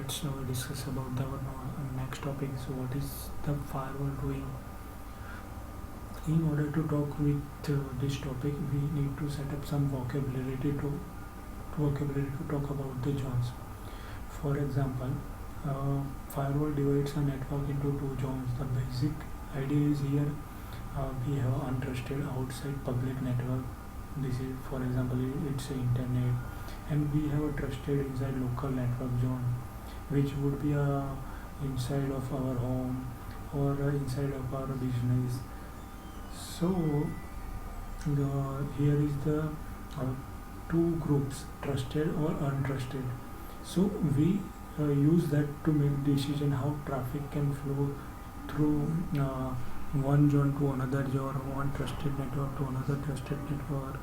let's discuss about our next topic. So what is the firewall doing? In order to talk with this topic, we need to set up some vocabulary to talk about the zones. For example, firewall divides a network into two zones. The basic idea is here we have untrusted outside public network. This is, for example, it's internet, and we have a trusted inside local network zone, which would be inside of our home or inside of our business. So here is the two groups, trusted or untrusted. So we use that to make decision how traffic can flow through one zone to another zone, one trusted network to another trusted network,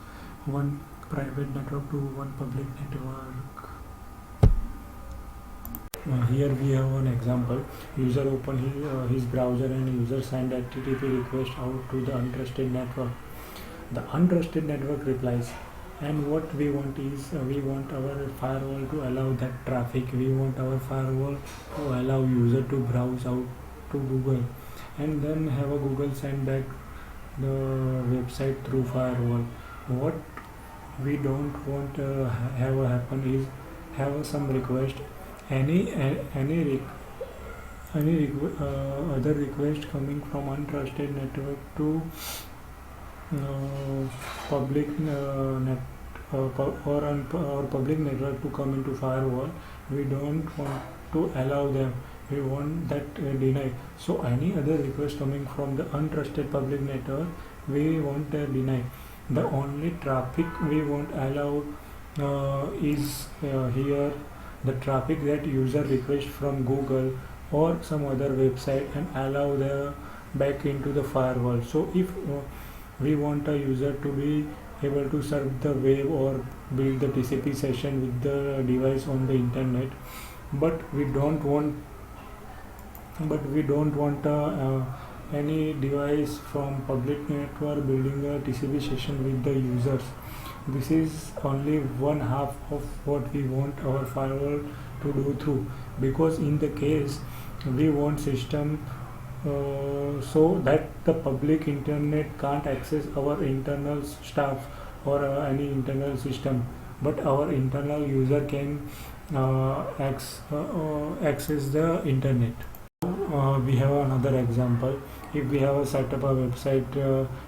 one private network to one public network. Here we have an example. User open his browser and user send HTTP request out to the untrusted network. The untrusted network replies, and what we want is we want our firewall to allow that traffic. We want our firewall to allow user to browse out to Google, and then have a Google send back the website through firewall. What we don't want have happen is have some request, other request coming from untrusted network to public net or public network to come into firewall. We don't want to allow them. We want that deny. So any other request coming from the untrusted public network, we want deny. The only traffic we won't allow is here the traffic that user request from Google or some other website and allow the back into the firewall. So if we want a user to be able to serve the web or build the TCP session with the device on the internet, but we don't want any device from public network building a TCP session with the users. This is only one half of what we want our firewall to do through, because in the case we want system so that the public internet can't access our internal stuff or any internal system, but our internal user can access the internet. We have another example. If we have set up a website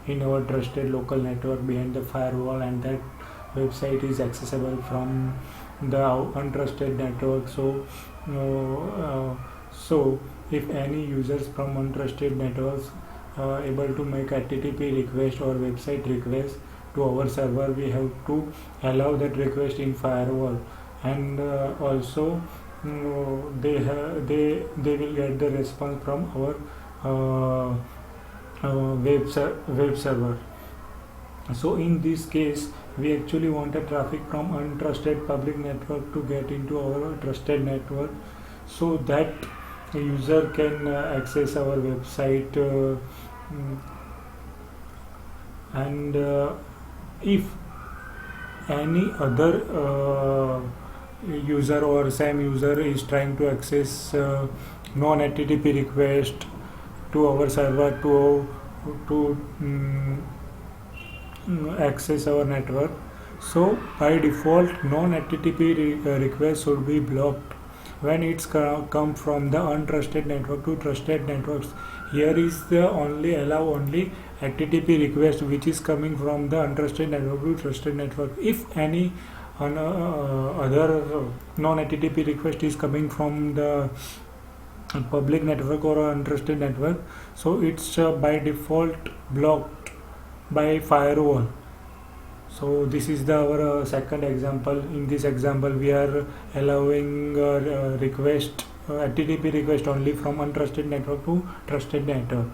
in our trusted local network behind the firewall, and that website is accessible from the untrusted network, so if any users from untrusted networks able to make HTTP request or website request to our server, we have to allow that request in firewall, and also they will get the response from our web server. So in this case, we actually want a traffic from untrusted public network to get into our trusted network, so that a user can access our website, and if any other user or same user is trying to access non-HTTP request to our server to access our network, so by default non-HTTP request should be blocked when it's come from the untrusted network to trusted networks. Here is the only HTTP request which is coming from the untrusted network to trusted network. If any other non-HTTP request is coming from the public network or untrusted network, so it's by default blocked by firewall. So this is our second example. In this example, we are allowing HTTP request only from untrusted network to trusted network.